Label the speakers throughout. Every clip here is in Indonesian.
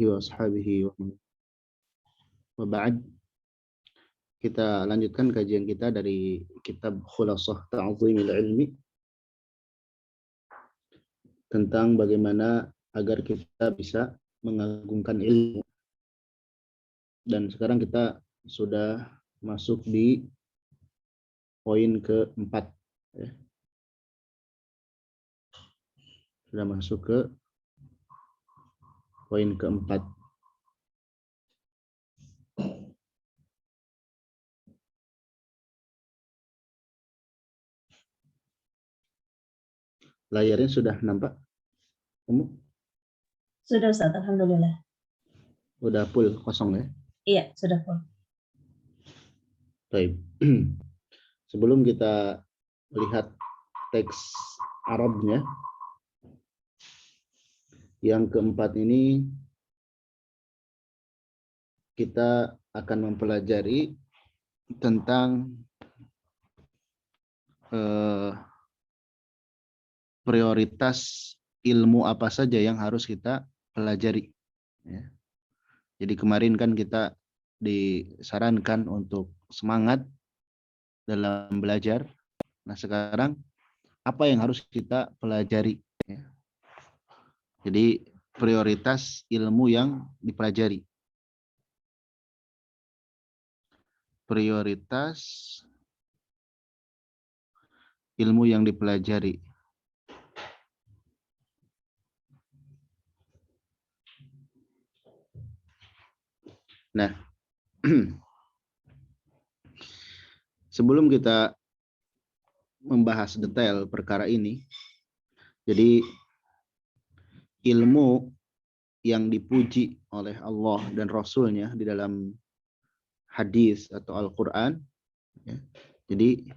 Speaker 1: wa ashabihi wa ba'd. Kita lanjutkan kajian kita dari kitab Khulasah Ta'zimil Ilmi tentang bagaimana agar kita bisa mengagungkan ilmu. Dan sekarang kita sudah masuk di poin keempat. Ya. Sudah masuk ke poin keempat. Layarnya sudah nampak?
Speaker 2: Sudah Ustaz, alhamdulillah.
Speaker 1: Udah full kosong ya?
Speaker 2: Iya, sudah full.
Speaker 1: Baik. Sebelum kita lihat teks Arabnya, yang keempat ini kita akan mempelajari tentang prioritas ilmu apa saja yang harus kita pelajari. Ya. Jadi kemarin kan kita disarankan untuk semangat dalam belajar. Nah sekarang apa yang harus kita pelajari? Ya. Jadi prioritas ilmu yang dipelajari. Prioritas ilmu yang dipelajari. Nah, sebelum kita membahas detail perkara ini, jadi ilmu yang dipuji oleh Allah dan Rasul-Nya di dalam hadis atau Al-Quran, ya, jadi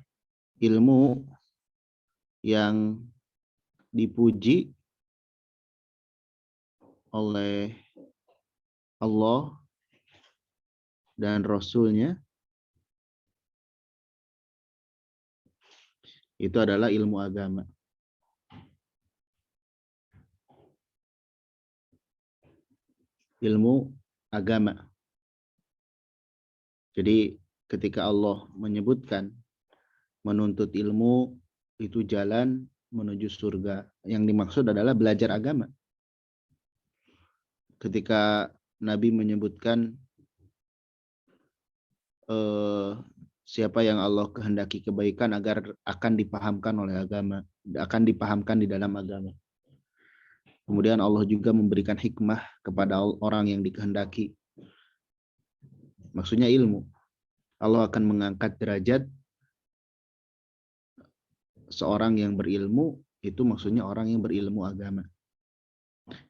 Speaker 1: ilmu yang dipuji oleh Allah dan Rasul-Nya itu adalah ilmu agama. Ilmu agama. Jadi ketika Allah menyebutkan menuntut ilmu itu jalan menuju surga, yang dimaksud adalah belajar agama. Ketika Nabi menyebutkan siapa yang Allah kehendaki kebaikan agar akan dipahamkan oleh agama, akan dipahamkan di dalam agama. Kemudian Allah juga memberikan hikmah kepada orang yang dikehendaki. Maksudnya ilmu. Allah akan mengangkat derajat seorang yang berilmu, itu maksudnya orang yang berilmu agama.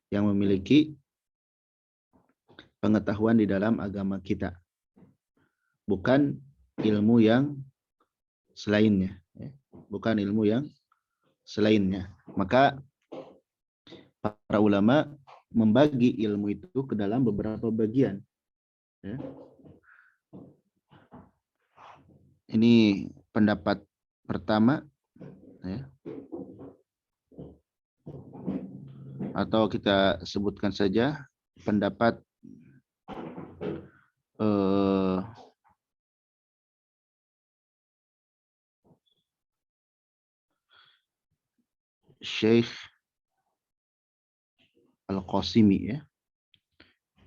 Speaker 1: Yang memiliki pengetahuan di dalam agama kita. Bukan ilmu yang selainnya. Bukan ilmu yang selainnya. Maka para ulama membagi ilmu itu ke dalam beberapa bagian. Ya. Ini pendapat pertama, ya. Atau kita sebutkan saja pendapat Syekh Al-Qasimi, ya,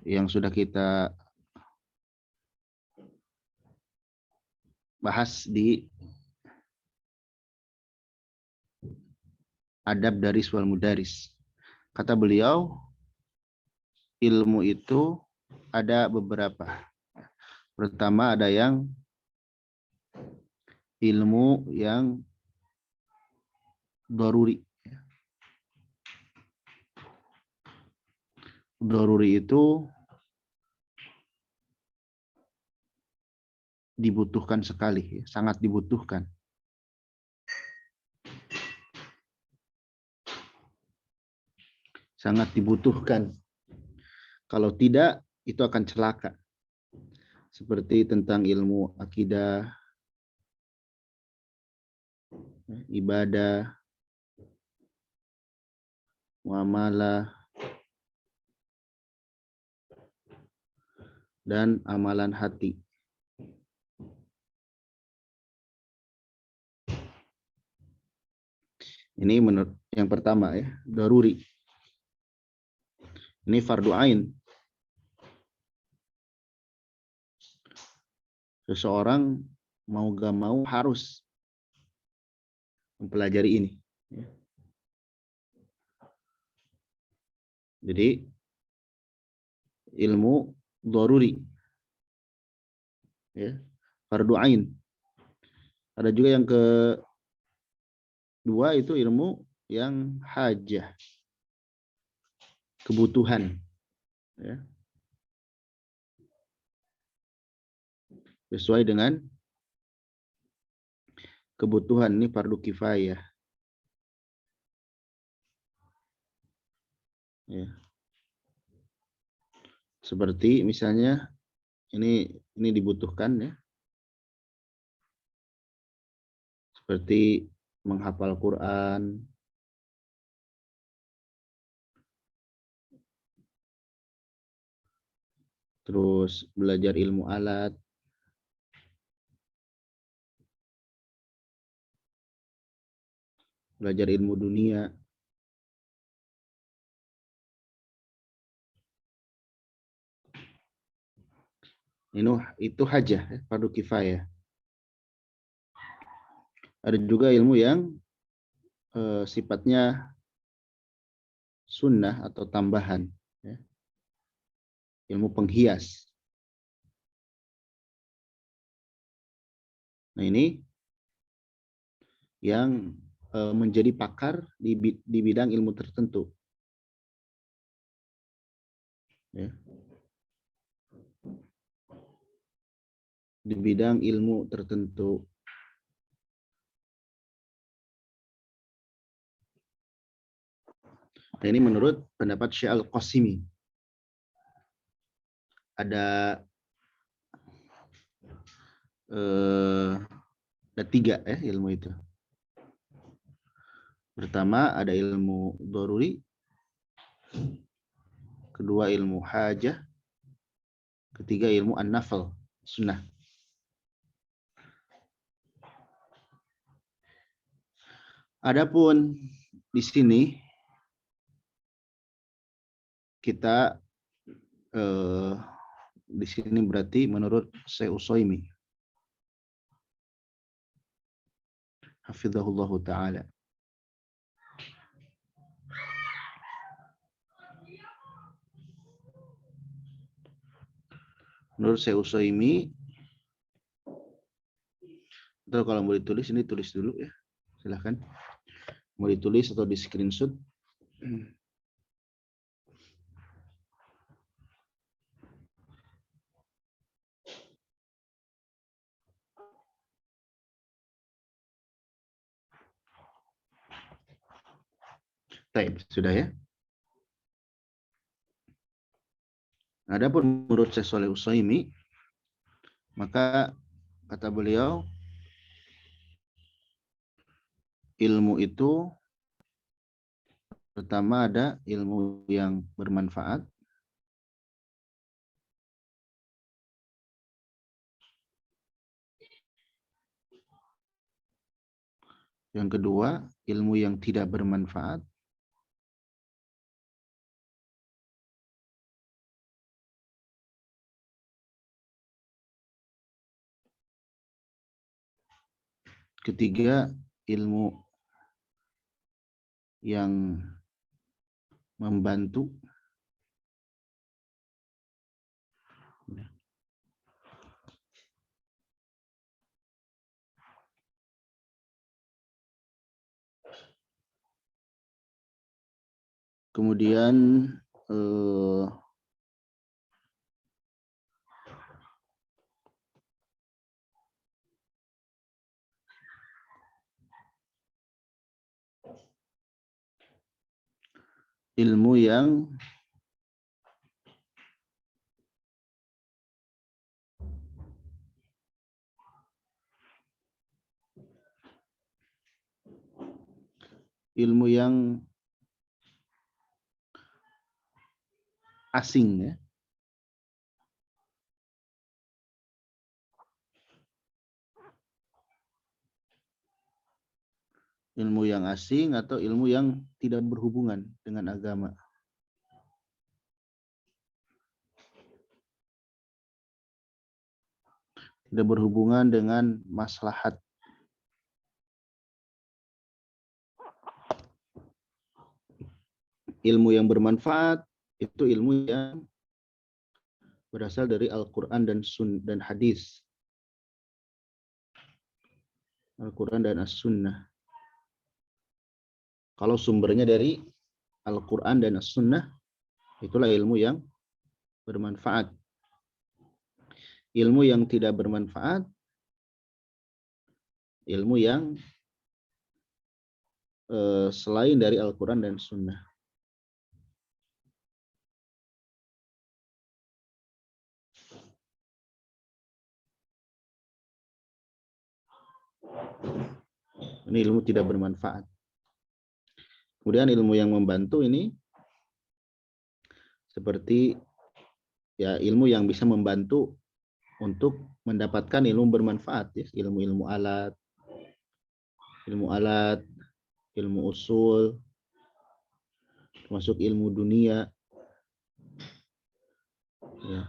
Speaker 1: yang sudah kita bahas di Adab Daris wal Mudaris. Kata beliau, ilmu itu ada beberapa. Pertama ada yang ilmu yang daruri. Daruri itu dibutuhkan sekali, sangat dibutuhkan. Sangat dibutuhkan. Kalau tidak, itu akan celaka. Seperti tentang ilmu akidah, ibadah, muamalah, dan amalan hati. Ini menurut yang pertama ya, daruri. Ini fardu ain. Seseorang mau gak mau harus mempelajari ini. Jadi ilmu daruri, ya, fardu ain. Ada juga yang kedua itu ilmu yang hajah, kebutuhan, ya, sesuai dengan kebutuhan. Ini fardu kifayah, ya. Seperti misalnya ini dibutuhkan, ya, seperti menghafal Quran, terus belajar ilmu alat, belajar ilmu dunia. Itu hajah, ya, fardu kifayah. Ada juga ilmu yang sifatnya sunnah atau tambahan, ya. Ilmu penghias. Nah, ini yang menjadi pakar di bidang ilmu tertentu, ya. Di bidang ilmu tertentu. Nah, ini menurut pendapat Syekh Al-Qasimi. Ada tiga, ya, ilmu itu. Pertama ada ilmu daruri, kedua ilmu hajah, ketiga ilmu an-nafal, sunnah. Adapun di sini kita di sini berarti menurut Syekh Utsaimin hafizahullah taala. Menurut Syekh Utsaimin, kalau mau ditulis ini tulis dulu, ya. Silahkan. Mau ditulis atau di screenshot. Baik, sudah, ya. Adapun menurut Syekh Shalih Utsaimin, maka kata beliau, ilmu itu pertama ada ilmu yang bermanfaat, yang kedua ilmu yang tidak bermanfaat, ketiga ilmu yang membantu, kemudian ilmu yang asing, ya. ilmu yang asing atau ilmu yang tidak berhubungan dengan agama. Tidak berhubungan dengan maslahat. Ilmu yang bermanfaat itu ilmu yang berasal dari Al-Quran dan hadis. Al-Quran dan As-Sunnah. Kalau sumbernya dari Al-Quran dan As-Sunnah, itulah ilmu yang bermanfaat. Ilmu yang tidak bermanfaat, ilmu yang selain dari Al-Quran dan Sunnah. Ini ilmu tidak bermanfaat. Kemudian ilmu yang membantu ini seperti ya ilmu yang bisa membantu untuk mendapatkan ilmu bermanfaat, ya, ilmu alat, ilmu usul, termasuk ilmu dunia. Ya.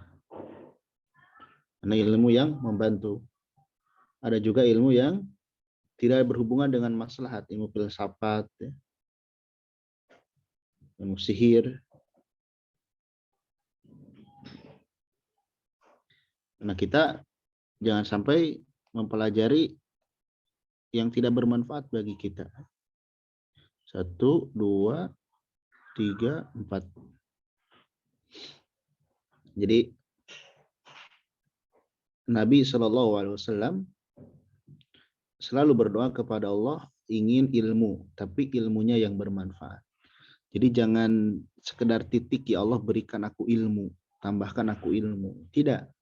Speaker 1: Karena ilmu yang membantu. Ada juga ilmu yang tidak berhubungan dengan maslahat, ilmu filsafat, ya. Ilmu sihir. Nah, kita jangan sampai mempelajari yang tidak bermanfaat bagi kita. 1, 2, 3, 4. Jadi Nabi SAW selalu berdoa kepada Allah ingin ilmu, tapi ilmunya yang bermanfaat. Jadi jangan sekedar titik, ya Allah berikan aku ilmu, tambahkan aku ilmu. Tidak.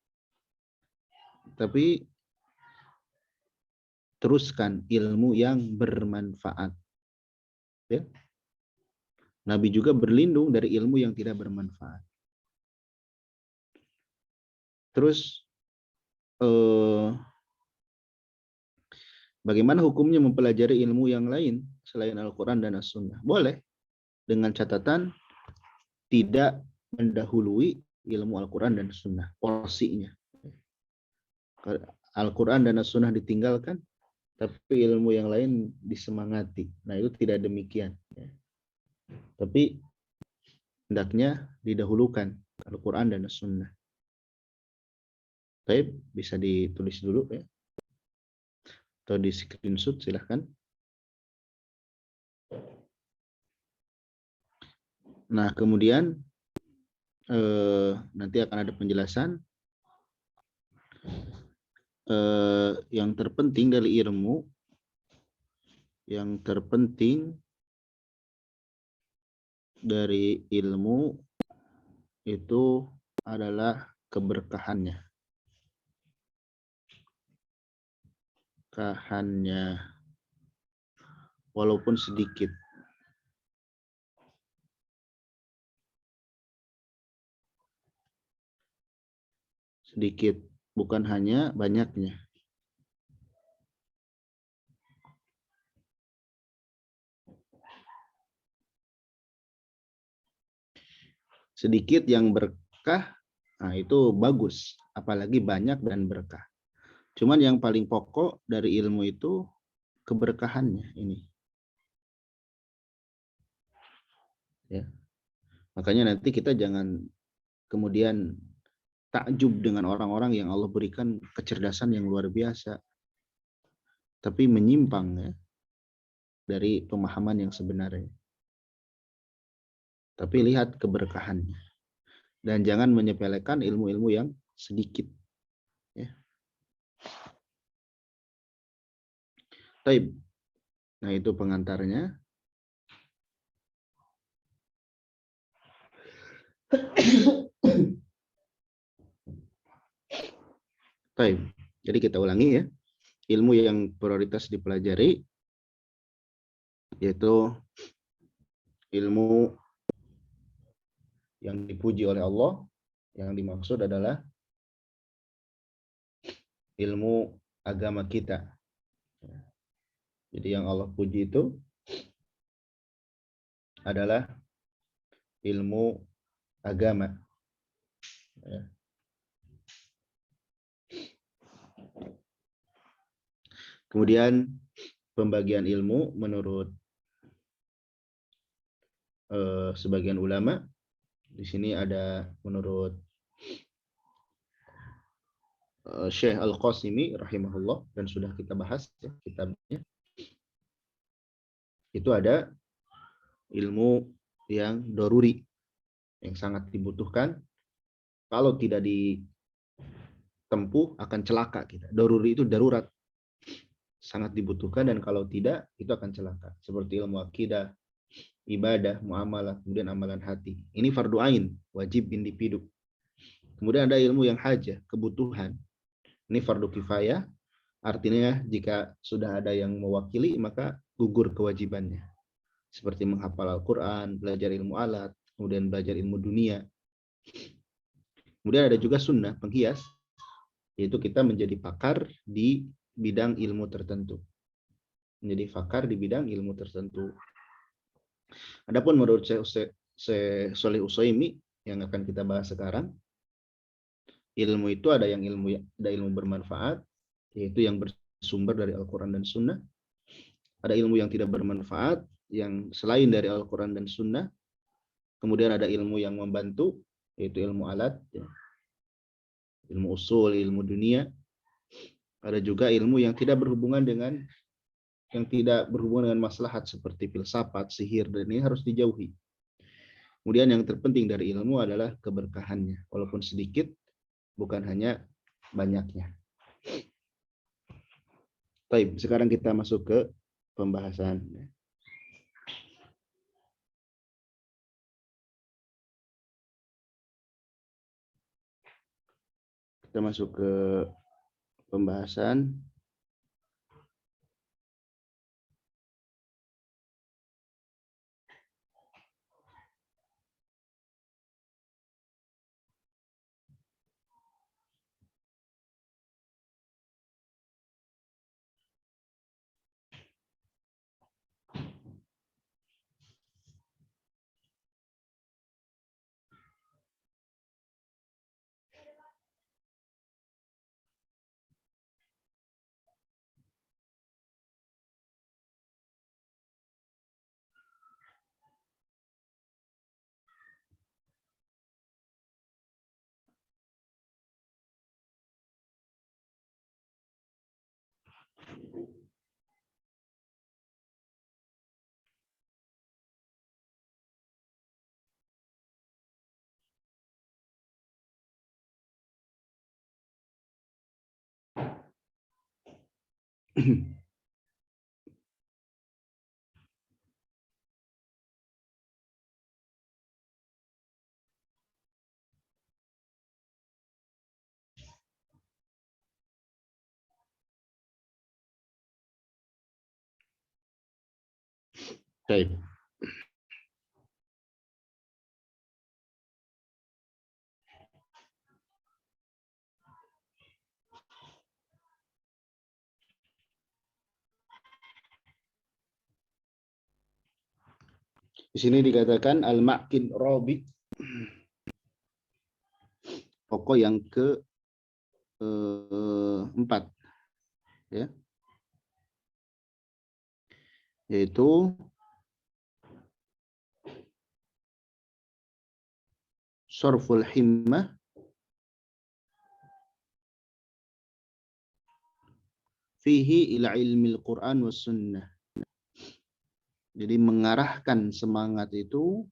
Speaker 1: Tapi teruskan ilmu yang bermanfaat. Ya. Nabi juga berlindung dari ilmu yang tidak bermanfaat. Terus bagaimana hukumnya mempelajari ilmu yang lain selain Al-Quran dan As-Sunnah? Boleh, dengan catatan tidak mendahului ilmu Al-Quran dan Sunnah, porsinya. Al-Quran dan As-Sunnah ditinggalkan, tapi ilmu yang lain disemangati. Nah, itu tidak demikian. Tapi hendaknya didahulukan Al-Quran dan As-Sunnah. Baik, bisa ditulis dulu ya. Atau di screenshot silahkan. Nah, kemudian nanti akan ada penjelasan yang terpenting dari ilmu, itu adalah keberkahannya. Walaupun sedikit. Sedikit, bukan hanya banyaknya. Sedikit yang berkah, nah itu bagus. Apalagi banyak dan berkah. Cuman yang paling pokok dari ilmu itu keberkahannya ini. Ya. Makanya nanti kita jangan kemudian takjub dengan orang-orang yang Allah berikan kecerdasan yang luar biasa. Tapi menyimpang ya, dari pemahaman yang sebenarnya. Tapi lihat keberkahannya. Dan jangan menyepelekan ilmu-ilmu yang sedikit. Ya. Taib. Nah, itu pengantarnya. Taib. Jadi kita ulangi ya. Ilmu yang prioritas dipelajari yaitu ilmu yang dipuji oleh Allah. Yang dimaksud adalah ilmu agama kita. Jadi yang Allah puji itu adalah ilmu agama. Ya. Kemudian pembagian ilmu menurut sebagian ulama, di sini ada menurut Syekh Al-Qasimi rahimahullah, dan sudah kita bahas ya, kitabnya. Itu ada ilmu yang doruri, yang sangat dibutuhkan. Kalau tidak ditempuh akan celaka kita. Doruri itu darurat, sangat dibutuhkan, dan kalau tidak itu akan celaka. Seperti ilmu akidah, ibadah, muamalah, kemudian amalan hati. Ini fardu ain, wajib individu. Kemudian ada ilmu yang hajah, kebutuhan. Ini fardu kifayah, artinya jika sudah ada yang mewakili maka gugur kewajibannya. Seperti menghafal Al-Quran, belajar ilmu alat, kemudian belajar ilmu dunia. Kemudian ada juga sunnah, penghias, yaitu kita menjadi pakar di bidang ilmu tertentu. Menjadi pakar di bidang ilmu tertentu. Adapun menurut Syekh Shalih Utsaimin yang akan kita bahas sekarang, ilmu itu ada ilmu bermanfaat, yaitu yang bersumber dari Al-Quran dan Sunnah. Ada ilmu yang tidak bermanfaat, yang selain dari Al-Quran dan Sunnah. Kemudian ada ilmu yang membantu, yaitu ilmu alat, ya. Ilmu usul, ilmu dunia. Ada juga ilmu yang tidak berhubungan dengan maslahat seperti filsafat, sihir, dan ini harus dijauhi. Kemudian yang terpenting dari ilmu adalah keberkahannya, walaupun sedikit, bukan hanya banyaknya. Baik, sekarang kita masuk ke pembahasan. Kita masuk ke pembahasan. Baik. Di sini dikatakan al-ma'kin rabi, pokok yang ke-4, ya, yaitu sorful himmah fihi ila ilmil Quran was sunnah. Jadi mengarahkan semangat itu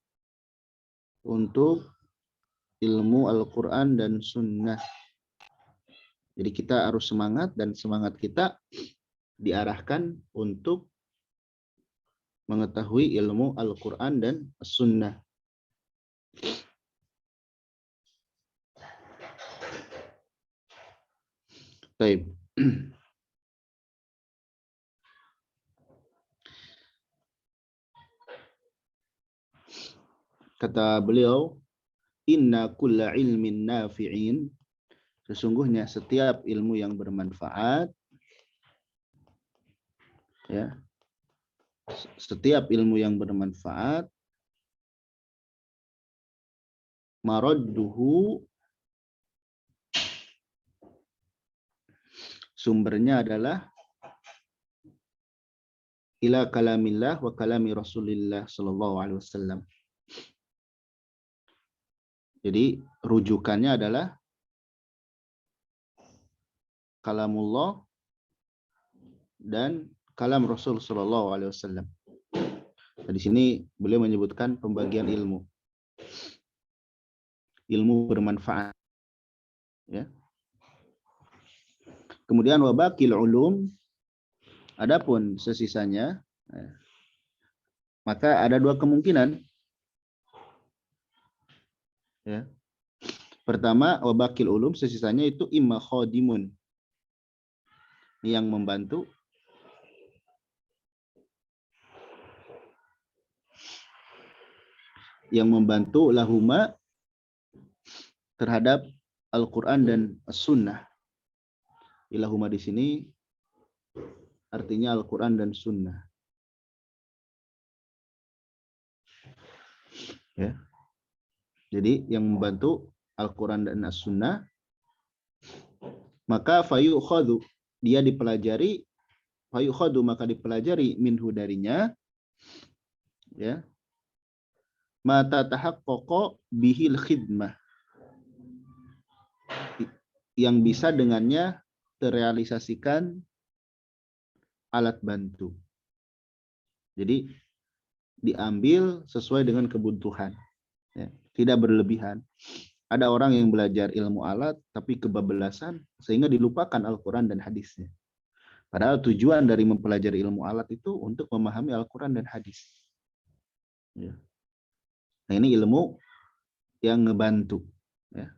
Speaker 1: untuk ilmu Al-Quran dan Sunnah. Jadi kita harus semangat, dan semangat kita diarahkan untuk mengetahui ilmu Al-Quran dan Sunnah. Baik. Kata beliau, inna kulla ilmin nafi'in, sesungguhnya setiap ilmu yang bermanfaat, ya, Setiap ilmu yang bermanfaat, maradduhu, sumbernya adalah ila kalamillah wa kalami Rasulillah sallallahu alaihi wasallam. Jadi rujukannya adalah kalamullah dan kalam Rasul sallallahu alaihi wasallam. Di sini beliau menyebutkan pembagian ilmu. Ilmu bermanfaat. Ya. Kemudian wabakil ulum, adapun sesisanya, maka ada dua kemungkinan. Ya. Pertama, wabakil ulum, sesisanya itu imma khadimun, yang membantu, lahuma terhadap Al-Quran dan As-Sunnah. Ilahuma di sini artinya Al-Quran dan Sunnah. Ya. Jadi yang membantu Al-Quran dan As-Sunnah, maka fayukhadhu, dia dipelajari, fayukhadhu, maka dipelajari minhu darinya, ya, mata tahaqqaqa bihil khidmah, yang bisa dengannya terrealisasikan alat bantu. Jadi diambil sesuai dengan kebutuhan, ya, tidak berlebihan. Ada orang yang belajar ilmu alat tapi kebablasan sehingga dilupakan Al-Quran dan hadisnya. Padahal tujuan dari mempelajari ilmu alat itu untuk memahami Al-Quran dan hadis. Ya. Nah, ini ilmu yang ngebantu. Ya.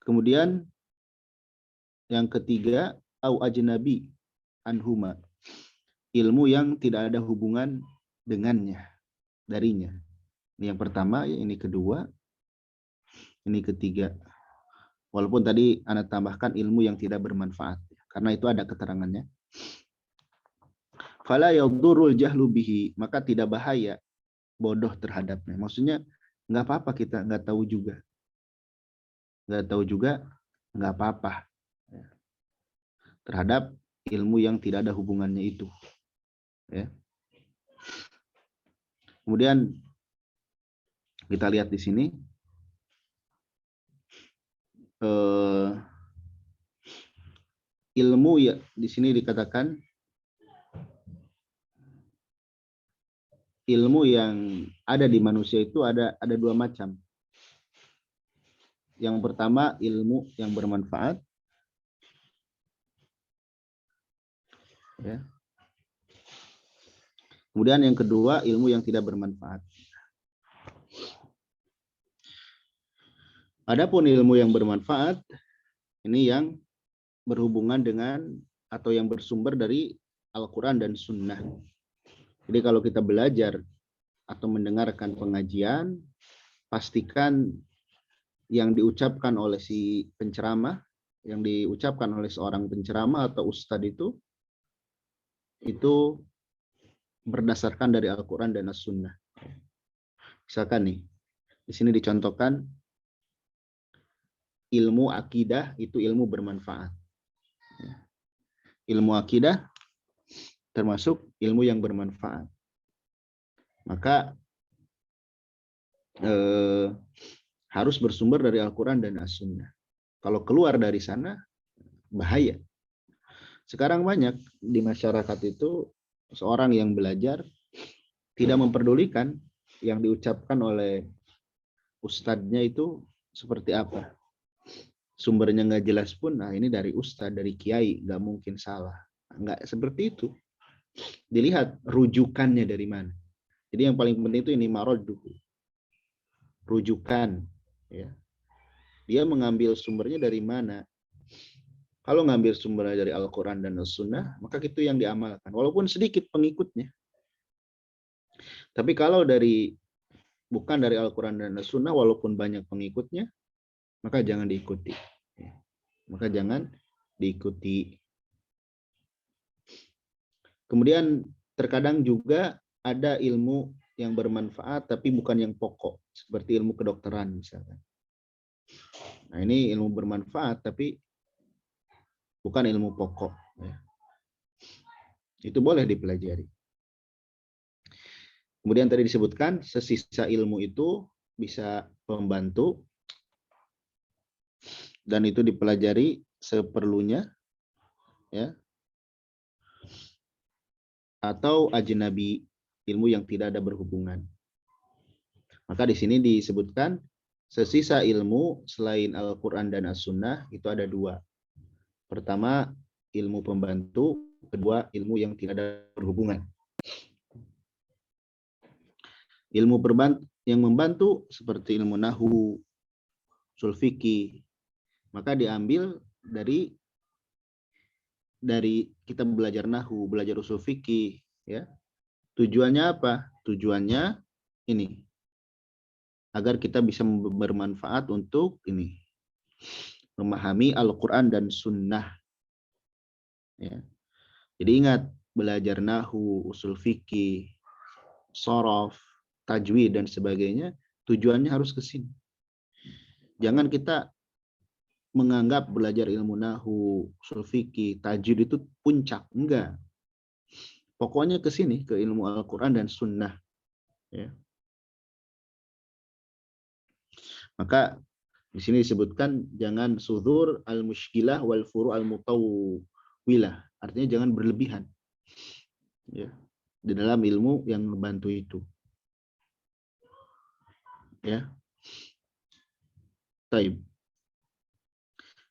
Speaker 1: Kemudian yang ketiga, au ajnabi anhuma, ilmu yang tidak ada hubungan dengannya, darinya. Ini yang pertama, ini kedua, ini ketiga. Walaupun tadi Anda tambahkan ilmu yang tidak bermanfaat, karena itu ada keterangannya. Fala yadurul jahlu bihi, maka tidak bahaya bodoh terhadapnya. Maksudnya nggak apa-apa kita nggak tahu juga. Nggak tahu juga nggak apa-apa terhadap ilmu yang tidak ada hubungannya itu. Ya. Kemudian kita lihat di sini. Ilmu ya di sini dikatakan ilmu yang ada di manusia itu ada dua macam. Yang pertama ilmu yang bermanfaat, ya. Kemudian yang kedua ilmu yang tidak bermanfaat. Adapun ilmu yang bermanfaat ini yang berhubungan dengan atau yang bersumber dari Al-Quran dan Sunnah. Jadi kalau kita belajar atau mendengarkan pengajian, pastikan yang diucapkan oleh si penceramah, yang diucapkan oleh seorang penceramah atau ustadz itu berdasarkan dari Al-Quran dan As-Sunnah. Misalkan nih, di sini dicontohkan ilmu akidah itu ilmu bermanfaat. Ilmu akidah termasuk ilmu yang bermanfaat. Maka harus bersumber dari Al-Quran dan As-Sunnah. Kalau keluar dari sana, bahaya. Sekarang banyak di masyarakat itu seorang yang belajar tidak memperdulikan yang diucapkan oleh ustadznya itu seperti apa. Sumbernya nggak jelas pun, nah ini dari ustadz, dari kiai, nggak mungkin salah. Nggak seperti itu. Dilihat rujukannya dari mana. Jadi yang paling penting itu ini marodduhu, rujukan. Ya. Dia mengambil sumbernya dari mana. Kalau ngambil sumbernya dari Al-Quran dan As-Sunnah, maka itu yang diamalkan. Walaupun sedikit pengikutnya. Tapi kalau bukan dari Al-Quran dan As-Sunnah, walaupun banyak pengikutnya, maka jangan diikuti. Maka jangan diikuti. Kemudian terkadang juga ada ilmu yang bermanfaat tapi bukan yang pokok, seperti ilmu kedokteran misalkan. Nah, ini ilmu bermanfaat tapi bukan ilmu pokok. Ya. Itu boleh dipelajari. Kemudian tadi disebutkan sesisa ilmu itu bisa membantu dan itu dipelajari seperlunya, ya, atau ajnabi, ilmu yang tidak ada berhubungan. Maka di sini disebutkan sesisa ilmu selain Al-Quran dan As-Sunnah itu ada dua. Pertama, ilmu pembantu. Kedua, ilmu yang tidak ada berhubungan. Ilmu yang membantu seperti ilmu nahwu, ushul fikih, maka diambil dari kita belajar nahwu, belajar ushul fikih, ya. Tujuannya apa? Tujuannya ini, agar kita bisa bermanfaat untuk ini, memahami Al-Quran dan Sunnah. Ya. Jadi ingat, belajar nahwu, ushul fikih, shorof, tajwid dan sebagainya, tujuannya harus ke sini. Jangan kita menganggap belajar ilmu nahwu, ushul fikih, tajwid itu puncak. Enggak. Pokoknya ke sini, ke ilmu Al-Quran dan Sunnah. Ya. Maka di sini disebutkan jangan sudzur al-mushkilah wal furu' al-mutawwilah. Artinya jangan berlebihan. Ya. Di dalam ilmu yang membantu itu. Ya. Taib.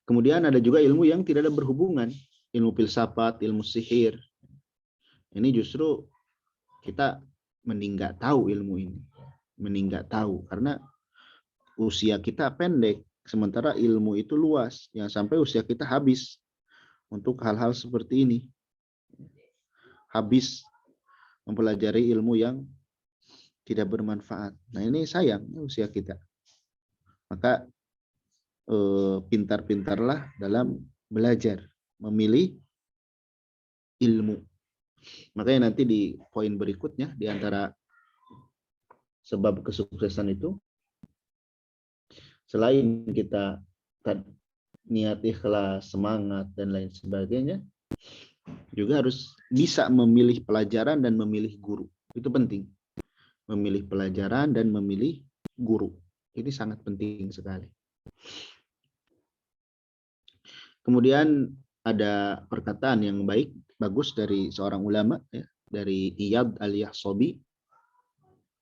Speaker 1: Kemudian ada juga ilmu yang tidak ada berhubungan, ilmu filsafat, ilmu sihir. Ini justru kita mending nggak tahu ilmu ini, mending nggak tahu karena usia kita pendek, sementara ilmu itu luas, yang sampai usia kita habis untuk hal-hal seperti ini, habis mempelajari ilmu yang tidak bermanfaat. Nah ini sayang usia kita. Maka pintar-pintarlah dalam belajar, memilih ilmu. Makanya nanti di poin berikutnya, di antara sebab kesuksesan itu, selain kita niat ikhlas, semangat, dan lain sebagainya, juga harus bisa memilih pelajaran dan memilih guru. Itu penting. Memilih pelajaran dan memilih guru. Ini sangat penting sekali. Kemudian ada perkataan yang bagus dari seorang ulama, ya, dari Iyad al-Yahsabi.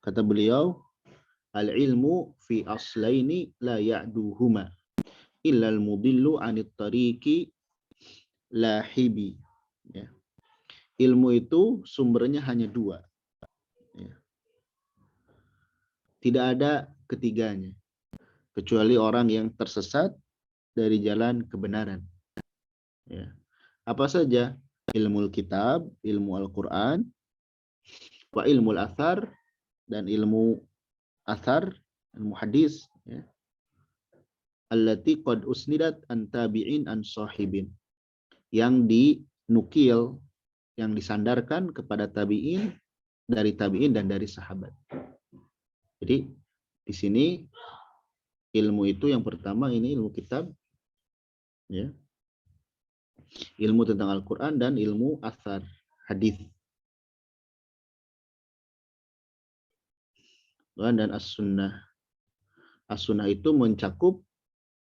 Speaker 1: Kata beliau, al-ilmu fi aslaini la ya'duhuma illa al-mudillu anit tariqi lahibi. Ya. Ilmu itu sumbernya hanya dua. Ya. Tidak ada ketiganya, kecuali orang yang tersesat dari jalan kebenaran. Ya. Apa saja? Ilmu kitab, ilmu Al-Quran, wa ilmu al-athar, dan ilmu athar, ilmu hadis, ya. Allati qad usnidat an tabi'in an sahibin, yang dinukil, yang disandarkan kepada tabi'in, dari tabi'in dan dari sahabat. Jadi di sini ilmu itu yang pertama ini ilmu kitab, ya. Ilmu tentang Al-Quran dan ilmu athar, hadis. Dan as-sunnah. As-sunnah itu mencakup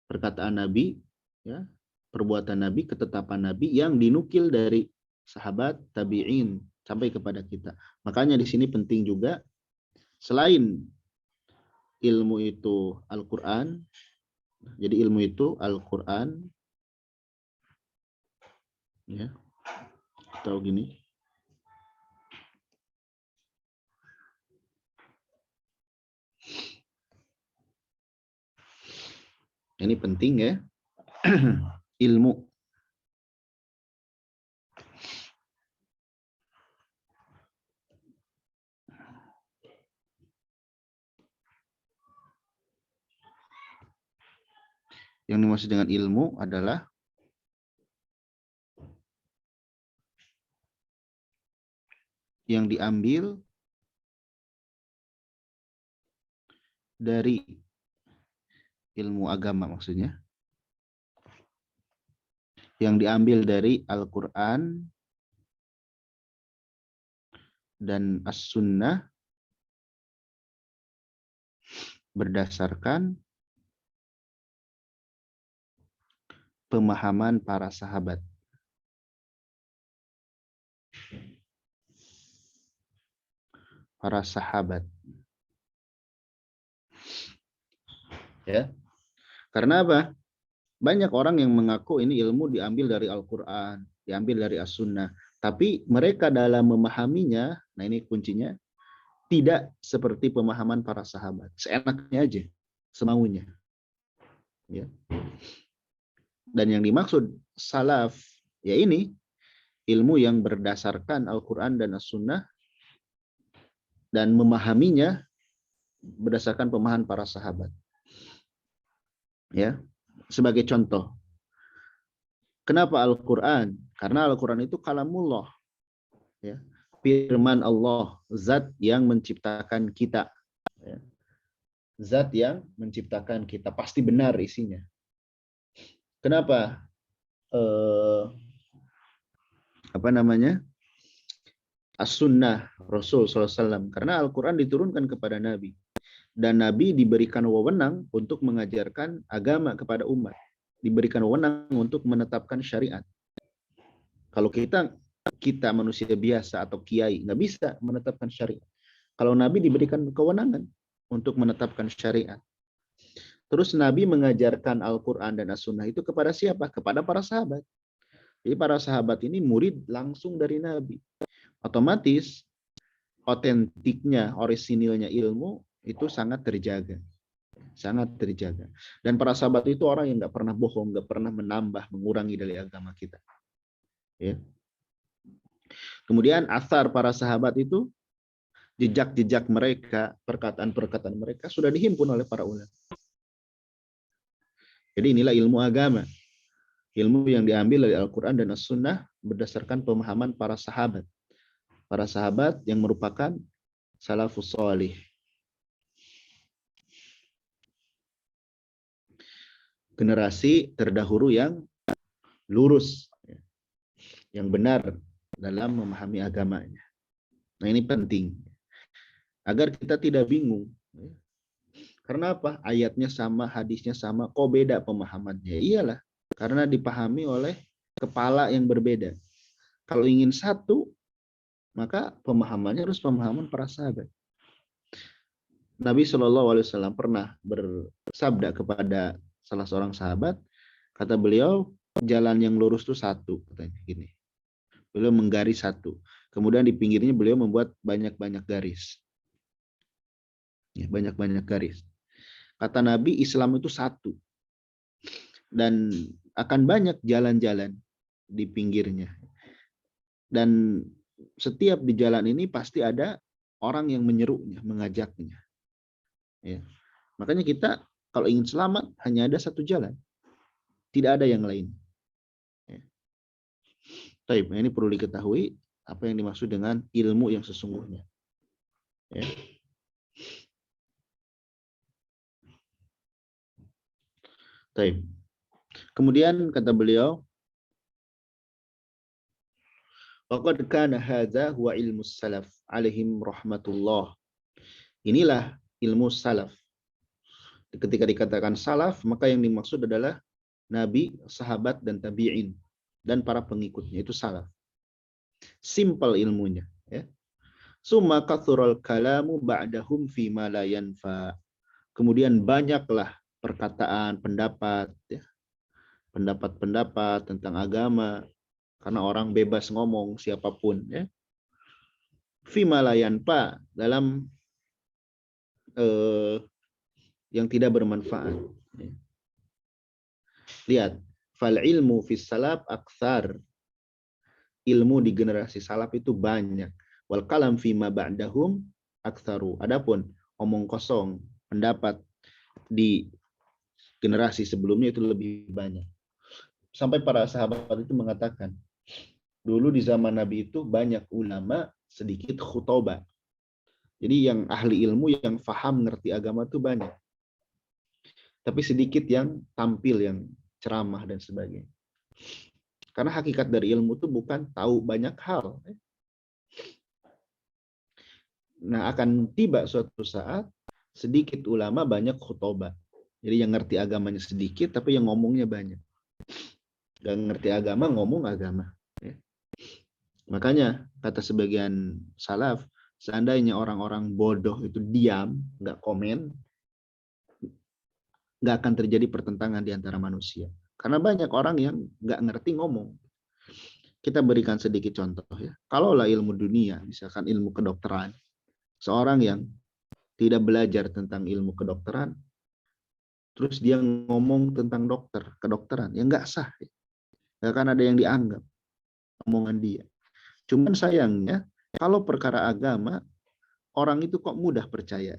Speaker 1: perkataan Nabi, ya, perbuatan Nabi, ketetapan Nabi yang dinukil dari sahabat, tabi'in sampai kepada kita. Makanya di sini penting juga, selain ilmu itu Al-Quran, jadi ilmu itu Al-Quran, ya, atau gini, ini penting ya, ilmu. Yang dimaksud dengan ilmu adalah yang diambil dari ilmu agama, maksudnya yang diambil dari Al-Quran dan As-Sunnah berdasarkan pemahaman para sahabat. Para sahabat. Ya. Karena apa? Banyak orang yang mengaku ini ilmu diambil dari Al-Quran, diambil dari As-Sunnah. Tapi mereka dalam memahaminya, nah ini kuncinya, tidak seperti pemahaman para sahabat. Seenaknya aja, semaunya. Ya. Dan yang dimaksud salaf, ya ini, ilmu yang berdasarkan Al-Quran dan As-Sunnah, dan memahaminya berdasarkan pemahaman para sahabat. Ya, sebagai contoh. Kenapa Al-Quran? Karena Al-Quran itu kalamullah. Ya. Firman Allah, zat yang menciptakan kita. Ya. Zat yang menciptakan kita. Pasti benar isinya. Kenapa? As-Sunnah Rasul SAW. Karena Al-Quran diturunkan kepada Nabi. Dan Nabi diberikan wewenang untuk mengajarkan agama kepada umat. Diberikan wewenang untuk menetapkan syariat. Kalau kita manusia biasa atau kiai, nggak bisa menetapkan syariat. Kalau Nabi diberikan kewenangan untuk menetapkan syariat. Terus Nabi mengajarkan Al-Quran dan As-Sunnah itu kepada siapa? Kepada para sahabat. Jadi para sahabat ini murid langsung dari Nabi. Otomatis otentiknya, orisinilnya ilmu itu sangat terjaga. Sangat terjaga. Dan para sahabat itu orang yang nggak pernah bohong, nggak pernah menambah, mengurangi dari agama kita. Ya. Kemudian asar para sahabat itu, jejak-jejak mereka, perkataan-perkataan mereka sudah dihimpun oleh para ulama. Jadi inilah ilmu agama. Ilmu yang diambil dari Al-Quran dan As-Sunnah berdasarkan pemahaman para sahabat. Para sahabat yang merupakan salafus shalih. Generasi terdahulu yang lurus, yang benar dalam memahami agamanya. Nah ini penting, agar kita tidak bingung. Karena apa? Ayatnya sama, hadisnya sama, kok beda pemahamannya? Iyalah, karena dipahami oleh kepala yang berbeda. Kalau ingin satu, maka pemahamannya harus pemahaman para sahabat. Nabi SAW pernah bersabda kepada salah seorang sahabat, kata beliau, jalan yang lurus itu satu, katanya gini. Beliau menggaris satu. Kemudian di pinggirnya beliau membuat banyak-banyak garis. Ya, banyak-banyak garis. Kata Nabi, Islam itu satu. Dan akan banyak jalan-jalan di pinggirnya. Dan setiap di jalan ini pasti ada orang yang menyerunya, mengajaknya. Ya. Makanya kita kalau ingin selamat hanya ada satu jalan. Tidak ada yang lain. Ya. Baik, ini perlu diketahui apa yang dimaksud dengan ilmu yang sesungguhnya. Ya. Baik. Kemudian kata beliau, waqad kana hadza huwa ilmu salaf alaihim rahmatullah. Inilah ilmu salaf. Ketika dikatakan salaf, maka yang dimaksud adalah nabi, sahabat dan tabi'in dan para pengikutnya, itu salaf. Simple ilmunya, ya. Summa kathural kalamu ba'dahum fima la yanfa. Kemudian banyaklah perkataan, pendapat, ya. Pendapat-pendapat tentang agama, karena orang bebas ngomong siapapun, ya. Fima la yanfa, dalam yang tidak bermanfaat. Ya. Lihat, fal ilmu fis salaf aktsar. Ilmu di generasi salaf itu banyak. Wal kalam fima ba'dahum aktsaru. Adapun omong kosong, pendapat di generasi sebelumnya itu lebih banyak. Sampai para sahabat itu mengatakan, dulu di zaman Nabi itu banyak ulama sedikit khutobah. Jadi yang ahli ilmu yang faham ngerti agama itu banyak. Tapi sedikit yang tampil, yang ceramah dan sebagainya. Karena hakikat dari ilmu itu bukan tahu banyak hal. Nah, akan tiba suatu saat sedikit ulama banyak khutobah. Jadi yang ngerti agamanya sedikit tapi yang ngomongnya banyak. Gak ngerti agama, ngomong agama. Makanya kata sebagian salaf, seandainya orang-orang bodoh itu diam, nggak komen, nggak akan terjadi pertentangan di antara manusia. Karena banyak orang yang nggak ngerti ngomong. Kita berikan sedikit contoh ya. Kalaulah ilmu dunia, misalkan ilmu kedokteran, seorang yang tidak belajar tentang ilmu kedokteran, terus dia ngomong tentang kedokteran, ya nggak sah. Nggak akan ada yang dianggap omongan dia. Cuman sayangnya, kalau perkara agama, orang itu kok mudah percaya.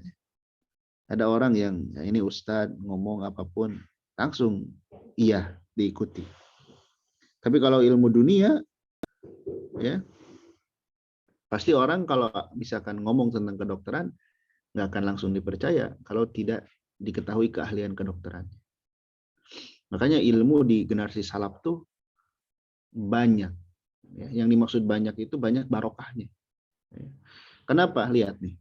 Speaker 1: Ada orang yang, ya ini Ustadz ngomong apapun, langsung iya diikuti. Tapi kalau ilmu dunia, ya pasti orang kalau misalkan ngomong tentang kedokteran, nggak akan langsung dipercaya kalau tidak diketahui keahlian kedokteran. Makanya ilmu di generasi salaf tuh banyak. Ya, yang dimaksud banyak itu banyak barokahnya. Kenapa? Lihat nih.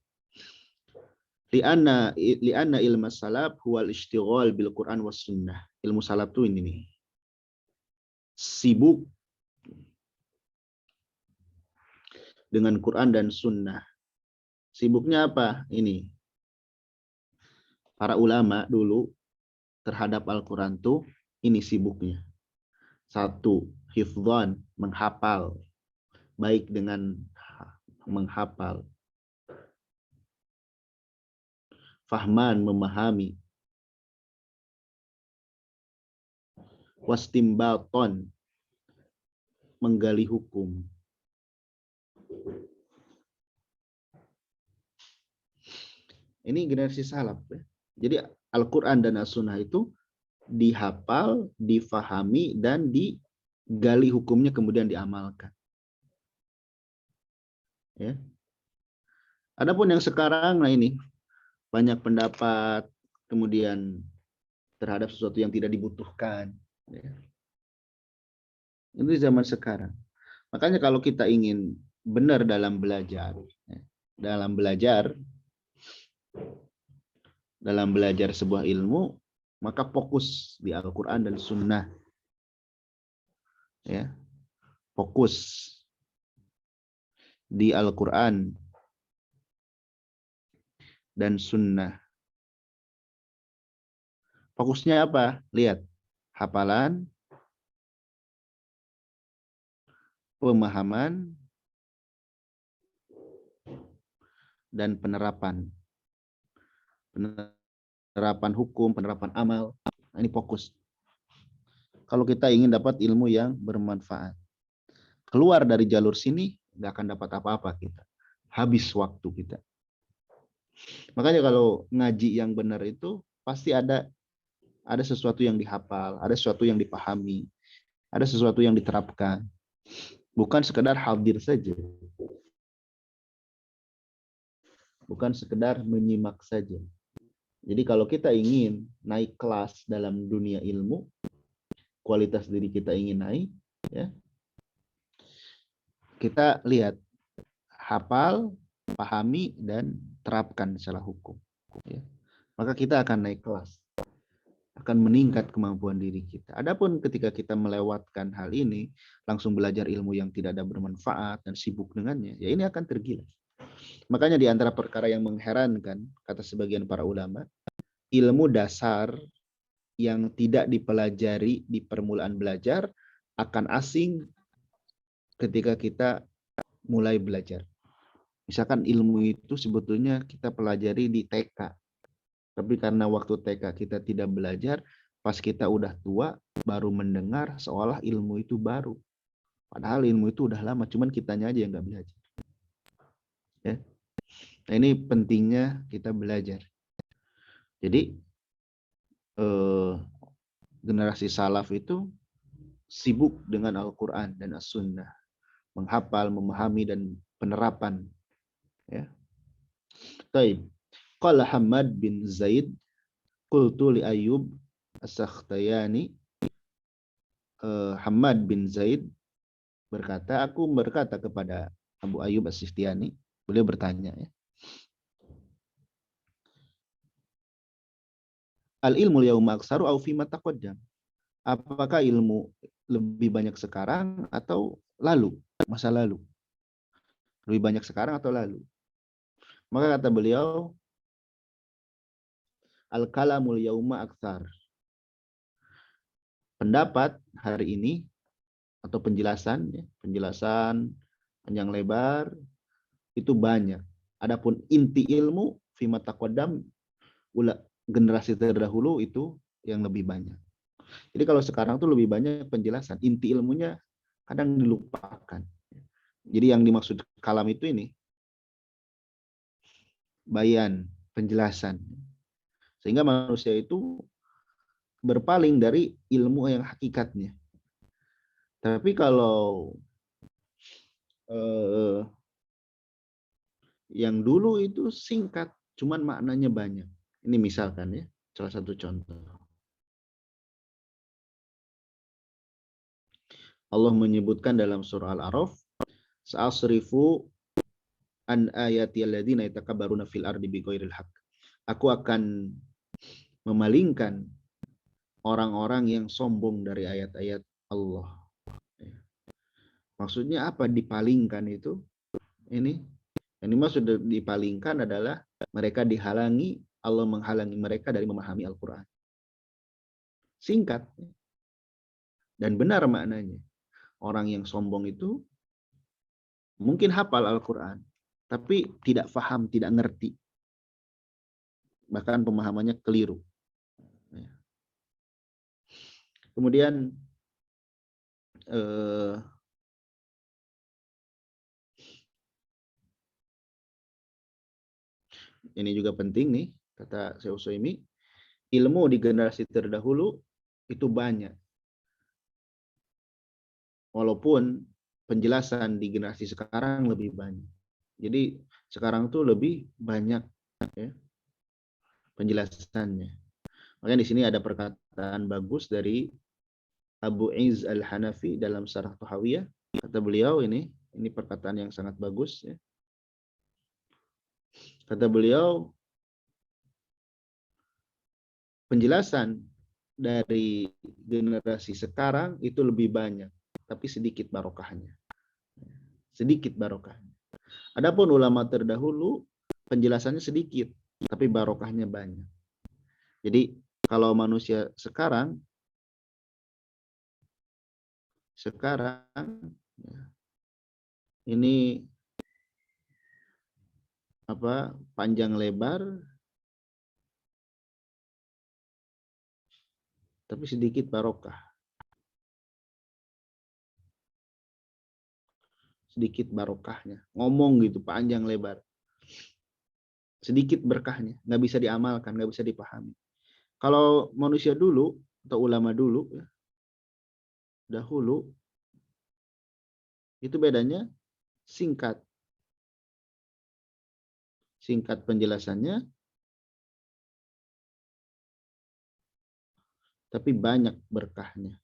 Speaker 1: Li'anna ilmu salaf huwal ishtighal bil Quran was sunnah. Ilmu salaf tuh ini nih. Sibuk dengan Quran dan sunnah. Sibuknya apa? Ini. Para ulama dulu terhadap Al-Quran tuh ini sibuknya. Satu, hifdzan, menghafal. Baik dengan menghafal. Fahman, memahami. Wastimbaton, menggali hukum. Ini generasi salaf. Ya. Jadi Al-Quran dan As-Sunnah itu dihafal, difahami, dan digali hukumnya kemudian diamalkan. Ya. Adapun yang sekarang, nah ini banyak pendapat, kemudian terhadap sesuatu yang tidak dibutuhkan. Ya. Ini zaman sekarang. Makanya kalau kita ingin benar dalam belajar, ya, dalam belajar sebuah ilmu, maka fokus di Al-Quran dan Sunnah. Ya, fokus di Al-Quran dan Sunnah. Fokusnya apa? Lihat, hafalan, pemahaman, dan penerapan. Penerapan hukum, penerapan amal. Nah, ini fokus. Kalau kita ingin dapat ilmu yang bermanfaat. Keluar dari jalur sini, nggak akan dapat apa-apa kita. Habis waktu kita. Makanya kalau ngaji yang benar itu, pasti ada sesuatu yang dihafal, ada sesuatu yang dipahami, ada sesuatu yang diterapkan. Bukan sekedar hadir saja. Bukan sekedar menyimak saja. Jadi kalau kita ingin naik kelas dalam dunia ilmu, kualitas diri kita ingin naik, ya, kita lihat, hafal, pahami, dan terapkan secara hukum. Ya. Maka kita akan naik kelas, akan meningkat kemampuan diri kita. Adapun ketika kita melewatkan hal ini, langsung belajar ilmu yang tidak ada bermanfaat dan sibuk dengannya, ya ini akan tergilas. Makanya di antara perkara yang mengherankan, kata sebagian para ulama, ilmu dasar yang tidak dipelajari di permulaan belajar akan asing ketika kita mulai belajar. Misalkan ilmu itu sebetulnya kita pelajari di TK. Tapi karena waktu TK kita tidak belajar, pas kita udah tua, baru mendengar seolah ilmu itu baru. Padahal ilmu itu udah lama, cuman kitanya aja yang nggak belajar. Ya. Nah, ini pentingnya kita belajar. Jadi, generasi salaf itu sibuk dengan Al-Quran dan As-Sunnah. Menghafal, memahami, dan penerapan. Ya. Taib. Qala Hamad bin Zaid, qultu li Ayyub as-Sakhtiyani. Hamad bin Zaid berkata, aku berkata kepada Abu Ayyub as-Sikhtiyani, beliau bertanya, ya, al ilmu yauma aksaru au fima taqaddam. Apakah ilmu lebih banyak sekarang atau lalu, masa lalu? Lebih banyak sekarang atau lalu? Maka kata beliau, al kalamul yauma aksar. Pendapat hari ini atau penjelasan, ya, penjelasan panjang lebar itu banyak. Adapun inti ilmu fima taqaddam, generasi terdahulu itu yang lebih banyak. Jadi kalau sekarang tuh lebih banyak penjelasan, inti ilmunya kadang dilupakan. Jadi yang dimaksud kalam itu ini bayan, penjelasan. Sehingga manusia itu berpaling dari ilmu yang hakikatnya. Tapi kalau yang dulu itu singkat, cuman maknanya banyak. Ini misalkan ya, salah satu contoh. Allah menyebutkan dalam surah Al-A'raf, sa'asrifu an ayati alladziina yatakabbaruna fil ardi bighairil haqq. Aku akan memalingkan orang-orang yang sombong dari ayat-ayat Allah. Maksudnya apa dipalingkan itu? Ini yang dimaksud dipalingkan adalah mereka dihalangi, Allah menghalangi mereka dari memahami Al-Quran. Singkat dan benar maknanya. Orang yang sombong itu mungkin hafal Al-Quran, tapi tidak paham, tidak ngerti. Bahkan pemahamannya keliru. Kemudian ini juga penting nih, kata Syekh Utsaimin, ilmu di generasi terdahulu itu banyak. Walaupun penjelasan di generasi sekarang lebih banyak. Jadi sekarang tuh lebih banyak, ya, penjelasannya. Makanya di sini ada perkataan bagus dari Abu Izz Al-Hanafi dalam Syarah Tahawiyah. Kata beliau ini perkataan yang sangat bagus, ya. Kata beliau, penjelasan dari generasi sekarang itu lebih banyak, tapi sedikit barokahnya. Sedikit barokahnya. Adapun ulama terdahulu, penjelasannya sedikit, tapi barokahnya banyak. Jadi kalau manusia sekarang ini panjang lebar, tapi sedikit barokah. Sedikit barokahnya. Ngomong gitu panjang lebar. Sedikit berkahnya, nggak bisa diamalkan, nggak bisa dipahami. Kalau manusia dulu atau ulama dulu, ya, dahulu, itu bedanya singkat. Singkat penjelasannya, tapi banyak berkahnya.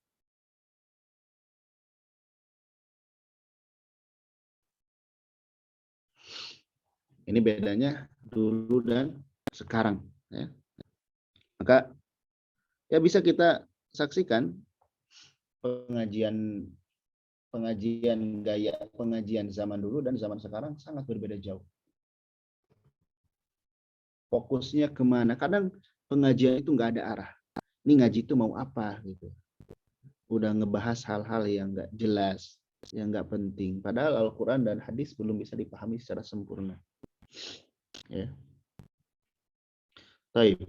Speaker 1: Ini bedanya dulu dan sekarang. Ya. Maka ya bisa kita saksikan pengajian gaya pengajian zaman dulu dan zaman sekarang sangat berbeda jauh. Fokusnya kemana? Kadang pengajian itu nggak ada arah. Ini ngaji itu mau apa gitu. Udah ngebahas hal-hal yang nggak jelas, yang nggak penting. Padahal Al-Quran dan hadis belum bisa dipahami secara sempurna. Ya. Baik.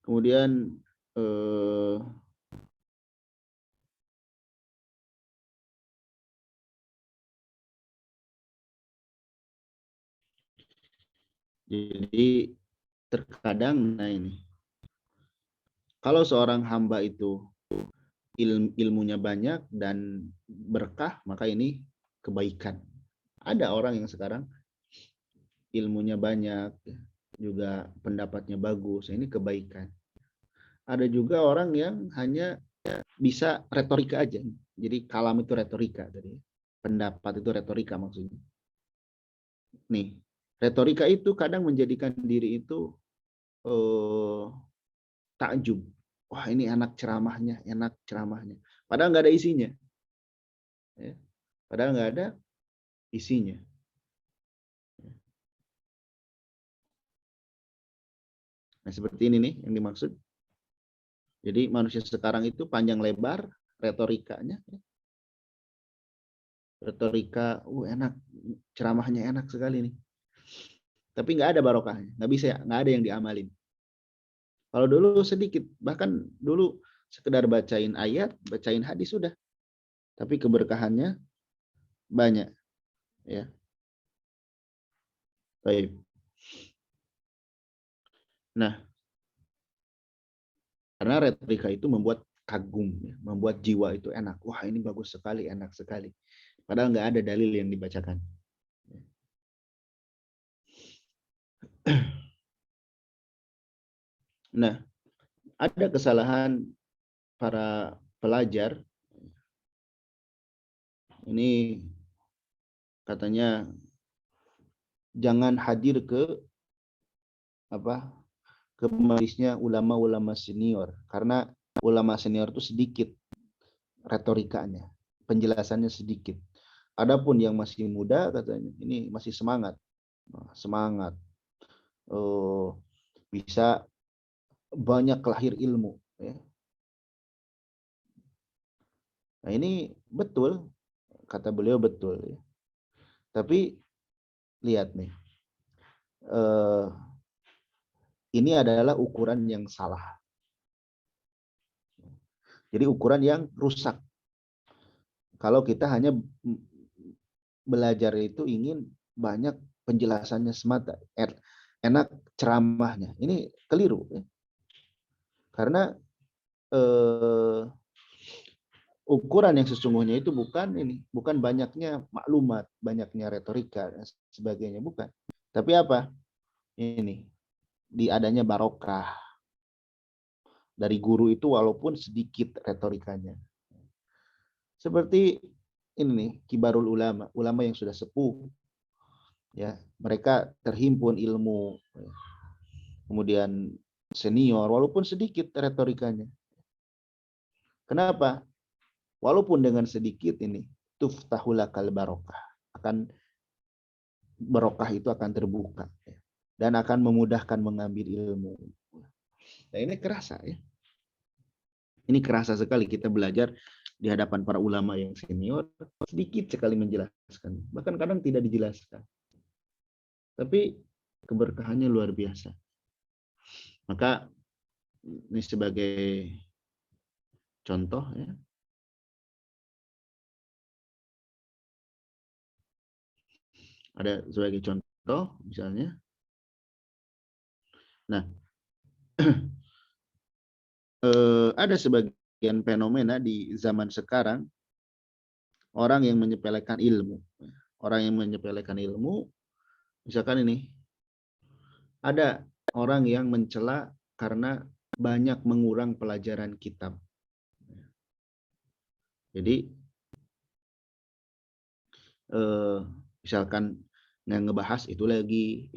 Speaker 1: Kemudian jadi terkadang, nah ini, Kalau seorang hamba itu ilmunya banyak dan berkah, maka ini kebaikan. Ada orang yang sekarang ilmunya banyak, juga pendapatnya bagus, ini kebaikan. Ada juga orang yang hanya bisa retorika aja. Jadi kalam itu retorika tadi. Pendapat itu retorika maksudnya. Nih, retorika itu kadang menjadikan diri itu takjub. Wah, ini enak ceramahnya, enak ceramahnya. Padahal nggak ada isinya. Ya. Padahal nggak ada isinya. Nah, seperti ini nih yang dimaksud. Jadi manusia sekarang itu panjang lebar retorikanya. Retorika, enak, ceramahnya enak sekali nih. Tapi nggak ada barokahnya, nggak bisa, nggak ada yang diamalin. Kalau dulu sedikit, bahkan dulu sekedar bacain ayat, bacain hadis sudah. Tapi keberkahannya banyak, ya. Baik. Nah, karena retorika itu membuat kagum, ya, membuat jiwa itu enak. Wah, ini bagus sekali, enak sekali. Padahal nggak ada dalil yang dibacakan. Nah, ada kesalahan para pelajar. Ini katanya jangan hadir ke majelisnya ulama-ulama senior, karena ulama senior itu sedikit retorikanya, penjelasannya sedikit. Adapun yang masih muda katanya ini masih semangat, bisa banyak lahir ilmu. Ya. Nah, ini betul, kata beliau betul. Ya. Tapi lihat nih, ini adalah ukuran yang salah. Jadi ukuran yang rusak. Kalau kita hanya belajar itu ingin banyak penjelasannya semata, enak ceramahnya, ini keliru. Ya. Karena ukuran yang sesungguhnya itu bukan banyaknya maklumat, banyaknya retorika dan sebagainya, bukan. Tapi apa? Ini di adanya barokah dari guru itu walaupun sedikit retorikanya. Seperti ini nih, kibarul ulama, ulama yang sudah sepuh, ya, mereka terhimpun ilmu, kemudian senior walaupun sedikit retorikanya. Kenapa? Walaupun dengan sedikit ini tuftahulakal barokah, akan barokah itu akan terbuka, ya, dan akan memudahkan mengambil ilmu. Nah, ini kerasa, ya. Ini kerasa sekali kita belajar di hadapan para ulama yang senior, sedikit sekali menjelaskan, bahkan kadang tidak dijelaskan. Tapi keberkahannya luar biasa. Maka ini sebagai contoh, ya. Ada sebagai contoh misalnya. Nah, ada sebagian fenomena di zaman sekarang, orang yang menyepelekan ilmu. Orang yang menyepelekan ilmu, misalkan ini, ada orang yang mencela karena banyak mengurang pelajaran kitab. Jadi, misalkan nggak ngebahas itu lagi,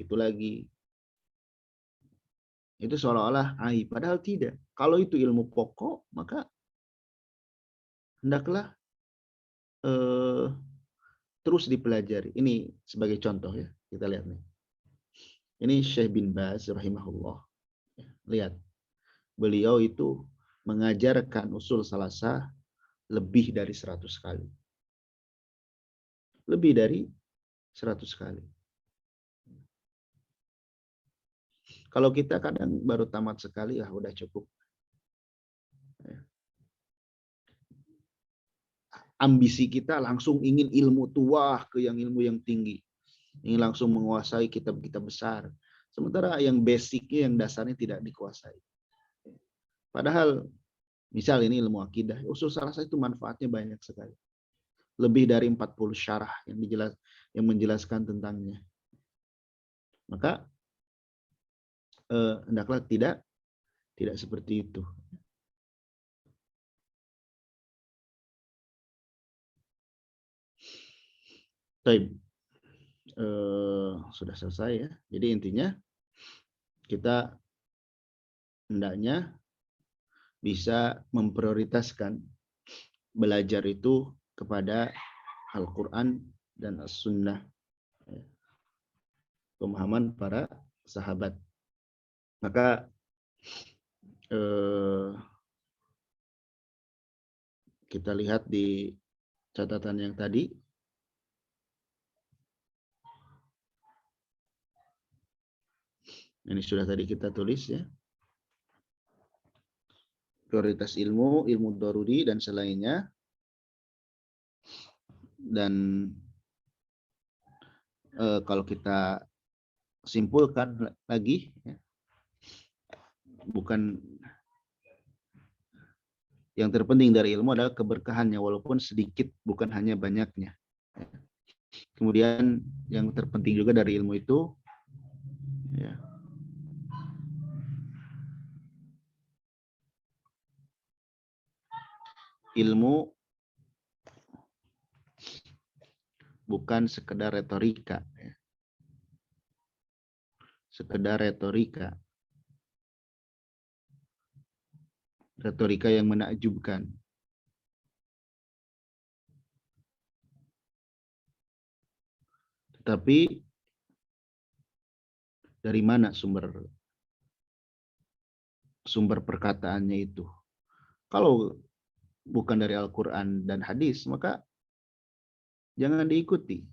Speaker 1: itu seolah-olah aib. Padahal tidak. Kalau itu ilmu pokok, maka hendaklah terus dipelajari. Ini sebagai contoh, ya. Kita lihat nih. Ini Syekh bin Baz rahimahullah. Lihat. Beliau itu mengajarkan usul salasah lebih dari 100 kali. Lebih dari 100 kali. Kalau kita kadang baru tamat sekali, udah cukup. Ambisi kita langsung ingin ilmu tua ke yang ilmu yang tinggi. Ingin langsung menguasai kitab-kitab besar. Sementara yang basicnya, yang dasarnya tidak dikuasai. Padahal misal ini ilmu akidah, usul salasah itu manfaatnya banyak sekali. Lebih dari 40 syarah yang menjelaskan tentangnya. Maka hendaklah tidak seperti itu. Baik. Sudah selesai ya. Jadi intinya kita hendaknya bisa memprioritaskan belajar itu kepada Al-Quran dan As-Sunnah, pemahaman para sahabat. Maka kita lihat di catatan yang tadi, ini sudah tadi kita tulis ya, prioritas ilmu daruri dan selainnya. Dan kalau kita simpulkan lagi ya, bukan yang terpenting dari ilmu adalah keberkahannya, walaupun sedikit, bukan hanya banyaknya. Kemudian yang terpenting juga dari ilmu itu ya, ilmu bukan sekedar retorika ya. Sekedar retorika yang menakjubkan. Tetapi dari mana sumber perkataannya itu? Kalau bukan dari Al-Quran dan hadis, maka jangan diikuti.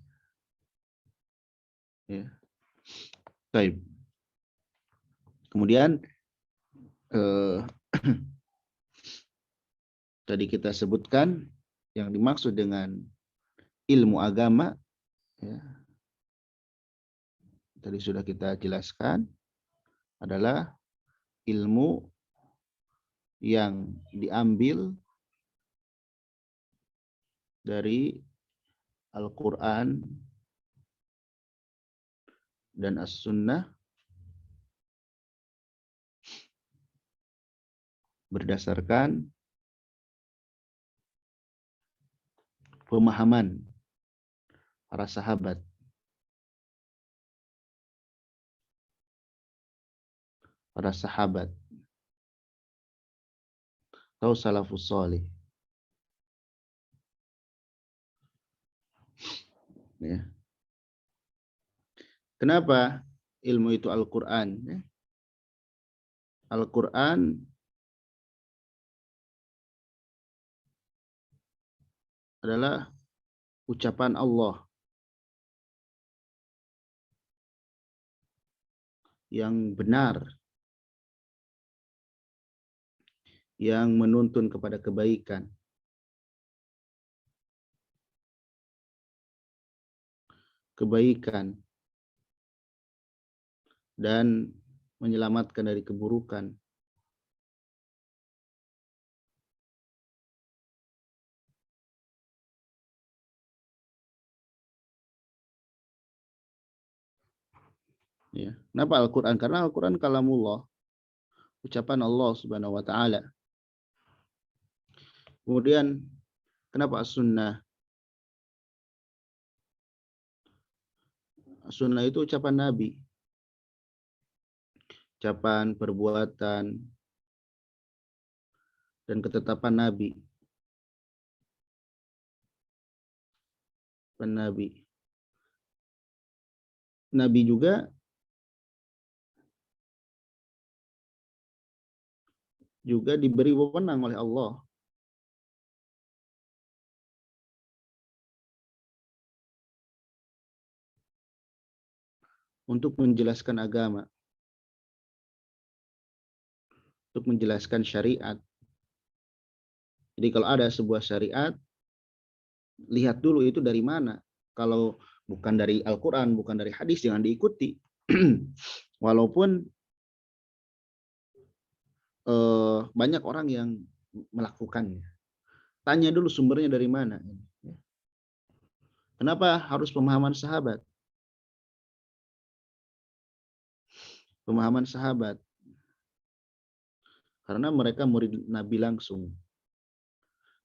Speaker 1: Ya. Baik. Kemudian tadi kita sebutkan yang dimaksud dengan ilmu agama ya, tadi sudah kita jelaskan, adalah ilmu yang diambil dari Al-Quran dan As-Sunnah berdasarkan pemahaman para sahabat, atau salafus salih. Ya. Kenapa ilmu itu Al-Quran? Ya. Al-Quran adalah ucapan Allah yang benar, yang menuntun kepada kebaikan. Dan menyelamatkan dari keburukan. Ya. Kenapa Al-Quran? Karena Al-Quran kalamullah, ucapan Allah Subhanahu wa Ta'ala. Kemudian kenapa As-Sunnah? As-Sunnah itu ucapan Nabi, ucapan, perbuatan, dan ketetapan Nabi. Nabi juga diberi wewenang oleh Allah untuk menjelaskan agama, untuk menjelaskan syariat. Jadi kalau ada sebuah syariat, lihat dulu itu dari mana. Kalau bukan dari Al-Quran, bukan dari hadis, jangan diikuti. Walaupun banyak orang yang melakukannya. Tanya dulu sumbernya dari mana. Kenapa harus pemahaman sahabat? Pemahaman sahabat. Karena mereka murid Nabi langsung.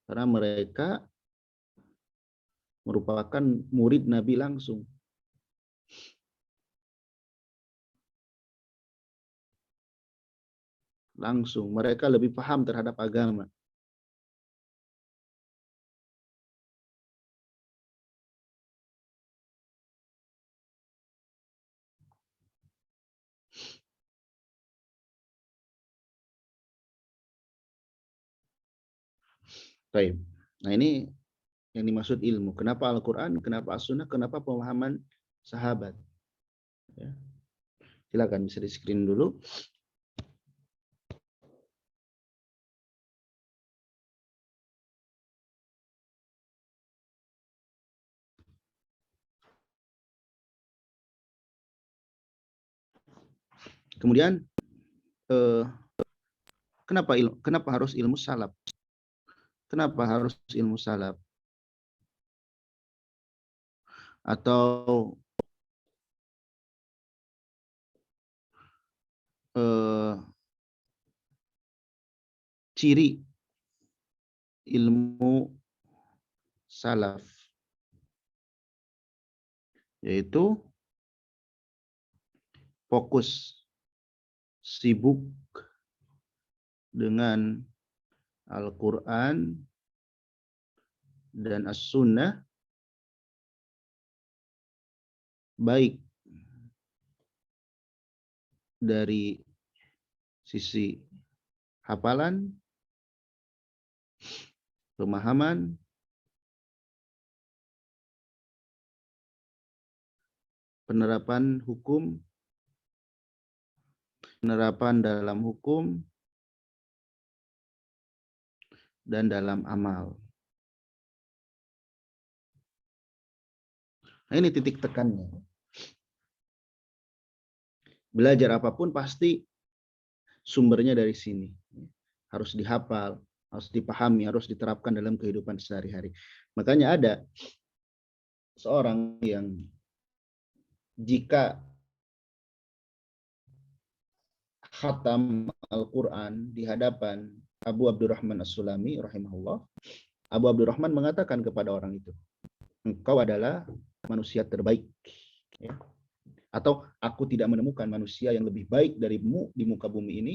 Speaker 1: Karena mereka merupakan murid Nabi langsung. Mereka lebih paham terhadap agama. Baik. Nah, ini yang dimaksud ilmu. Kenapa Al-Quran, kenapa As-Sunnah, kenapa pemahaman sahabat. Ya. Silakan bisa di screen dulu. Kemudian kenapa harus ilmu salaf? Kenapa harus ilmu salaf? Atau ciri ilmu salaf, yaitu fokus, sibuk dengan Al-Quran dan As-Sunnah, baik dari sisi hafalan, pemahaman, penerapan hukum, penerapan dalam hukum, dan dalam amal. Nah, ini titik tekannya. Belajar apapun pasti sumbernya dari sini. Harus dihafal, harus dipahami, harus diterapkan dalam kehidupan sehari-hari. Makanya ada seorang yang jika khatam Al-Quran di hadapan Abu Abdurrahman As-Sulami rahimahullah, Abu Abdurrahman mengatakan kepada orang itu, engkau adalah manusia terbaik. Ya. Atau aku tidak menemukan manusia yang lebih baik darimu di muka bumi ini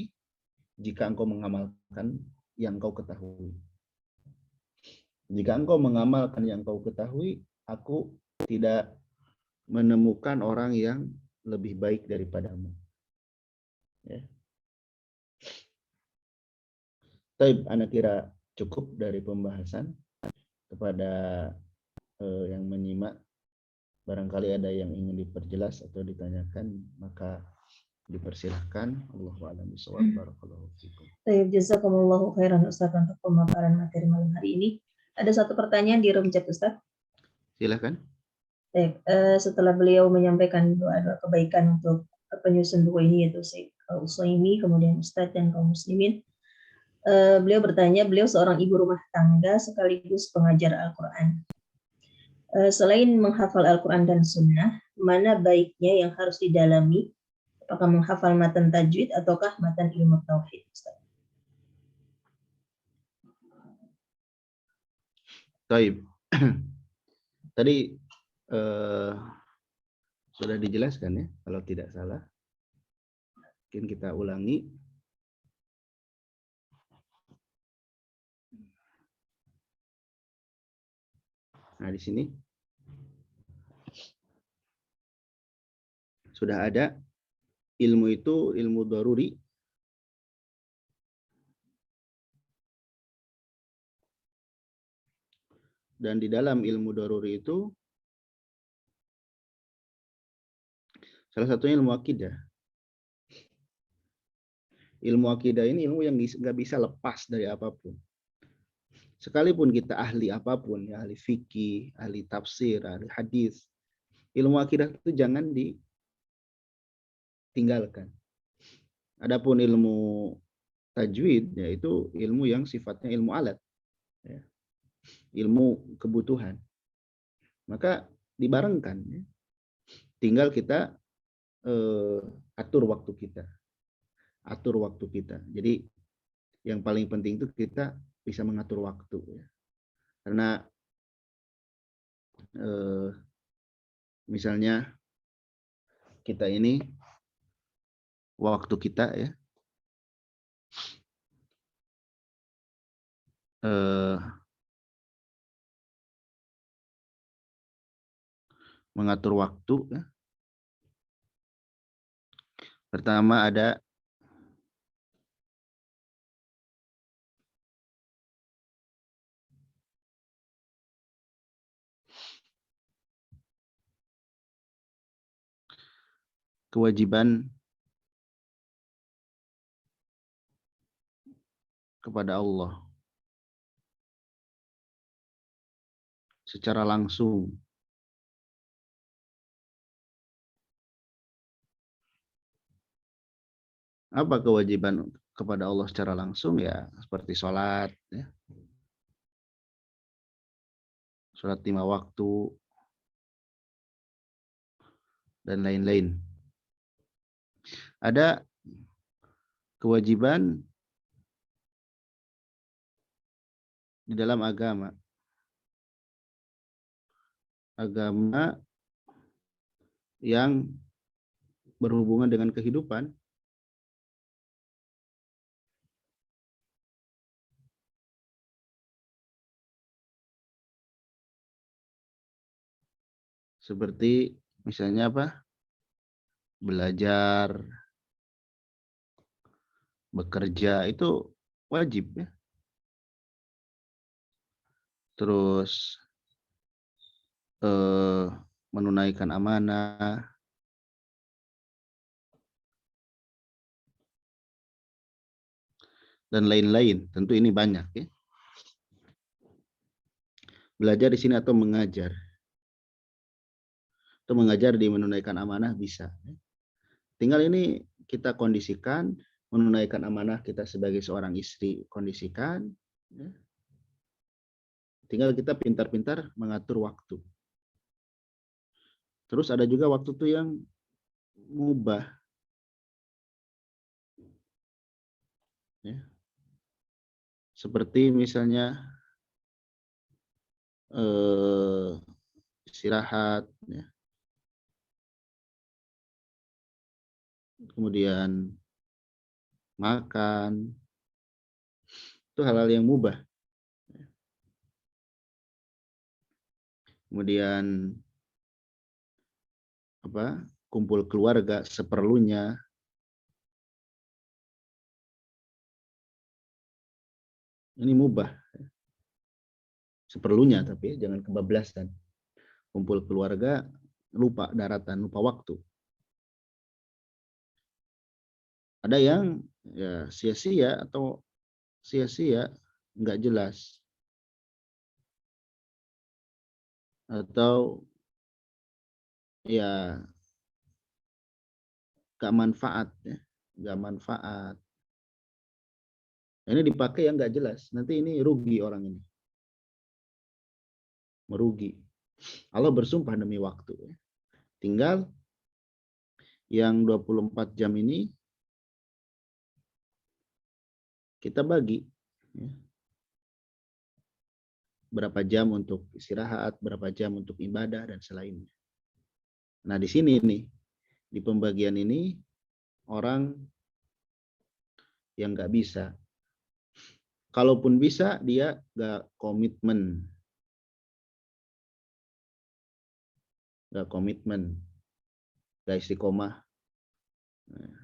Speaker 1: jika engkau mengamalkan yang engkau ketahui. Jika engkau mengamalkan yang engkau ketahui, aku tidak menemukan orang yang lebih baik daripadamu. Ya. Baik, Anda kira cukup dari pembahasan. Kepada yang menyimak, barangkali ada yang ingin diperjelas atau ditanyakan, maka dipersilahkan. Allahu a'lam bishawab. Barakallahu fikum.
Speaker 2: Baik, jazakumullahu khairan Ustaz untuk pemaparan materi malam hari ini. Ada satu pertanyaan di room chat Ustaz.
Speaker 1: Silakan.
Speaker 2: Baik, setelah beliau menyampaikan doa-doa kebaikan untuk penyusun buku ini, yaitu Syekh Utsaimin, kemudian Ustadz dan kaum muslimin, beliau bertanya, beliau seorang ibu rumah tangga sekaligus pengajar Al-Quran. Selain menghafal Al-Quran dan Sunnah, mana baiknya yang harus didalami? Apakah menghafal matan tajwid ataukah matan ilmu tauhid, Ustaz?
Speaker 1: Baik. Tadi sudah dijelaskan ya, kalau tidak salah. Mungkin kita ulangi. Nah, di sini sudah ada ilmu itu ilmu daruri. Dan di dalam ilmu daruri itu salah satunya ilmu akidah. Ilmu akidah ini ilmu yang nggak bisa lepas dari apapun. Sekalipun kita ahli apapun, ya, ahli fikih, ahli tafsir, ahli hadis, ilmu akidah itu jangan ditinggalkan. Adapun ilmu tajwid yaitu ilmu yang sifatnya ilmu alat, ya, ilmu kebutuhan. Maka dibarengkan, ya. Tinggal kita atur waktu kita. Jadi yang paling penting itu kita bisa mengatur waktu, ya. Karena misalnya kita ini waktu kita, ya, mengatur waktu, ya. Pertama ada kewajiban kepada Allah secara langsung. Apa kewajiban kepada Allah secara langsung? Ya seperti sholat, ya. Sholat 5 waktu dan lain-lain. Ada kewajiban di dalam agama. Agama yang berhubungan dengan kehidupan. Seperti misalnya apa? Belajar, bekerja, itu wajib, ya. Terus menunaikan amanah, dan lain-lain. Tentu ini banyak, ya. Belajar di sini atau mengajar. Atau mengajar di menunaikan amanah bisa. Tinggal ini kita kondisikan, menunaikan amanah kita sebagai seorang istri, kondisikan, ya. Tinggal kita pintar-pintar mengatur waktu. Terus ada juga waktu itu yang mubah, ya. Seperti misalnya istirahat, ya. Kemudian makan, itu hal-hal yang mubah. Kemudian apa? Kumpul keluarga seperlunya. Ini mubah. Seperlunya, tapi jangan kebablasan. Kumpul keluarga, lupa daratan, lupa waktu. Ada yang ya sia-sia atau sia-sia, nggak jelas. Atau ya nggak manfaat, ya. Nggak manfaat. Ini dipakai yang nggak jelas. Nanti ini rugi orang ini. Merugi. Allah bersumpah demi waktu, ya. Tinggal yang 24 jam ini kita bagi, ya. Berapa jam untuk istirahat, berapa jam untuk ibadah, dan selainnya. Nah, di sini nih, di pembagian ini, orang yang nggak bisa. Kalaupun bisa, dia nggak komitmen. Nggak komitmen. Nggak istiqomah. Nah,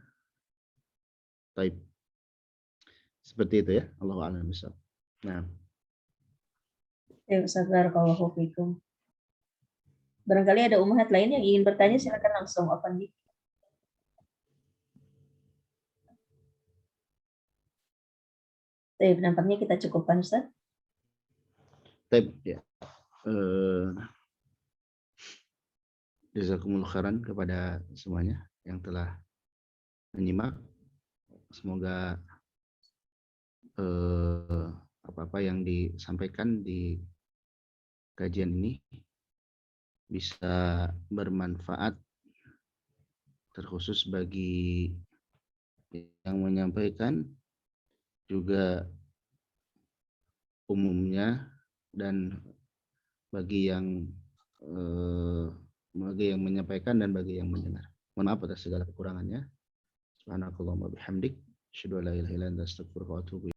Speaker 1: type. Seperti itu, ya. Allahu a'lam bishawab. Nah.
Speaker 2: Ya, Ustaz Barakallahu fikum. Barangkali ada umahat lain yang ingin bertanya, silakan langsung open mic. Nampaknya kita cukupkan, Ustaz.
Speaker 1: Type, ya. Jazakumullah khairan kepada semuanya yang telah menyimak. Semoga apa-apa yang disampaikan di kajian ini bisa bermanfaat, terkhusus bagi yang menyampaikan, juga umumnya, dan bagi yang menyampaikan dan bagi yang mendengar. Mohon maaf atas segala kekurangannya. Subhanakallahumma bihamdik, asyhadu an la ilaha illa anta, astaghfiruka wa atubu ilaik.